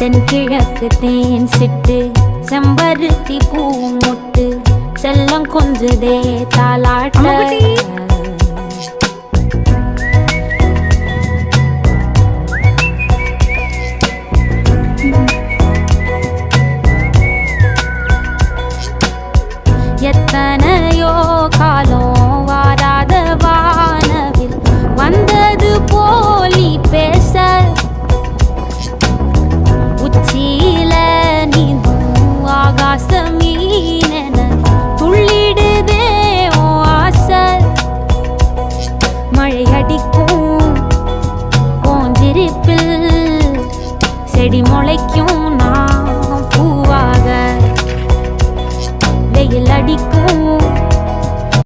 தென்கிழக்கு தேன் சிட்டு செம்பருத்தி பூ முட்டு செல்லம் கொஞ்சதே தாலாட்ட எத்தனையோ காலம் வாராத வானவில் வந்தது போலி பேச உச்சியில நீந்தும் ஆகாச மீனென துள்ளிடுதே ஓ ஆசை மழை அடிக்கும்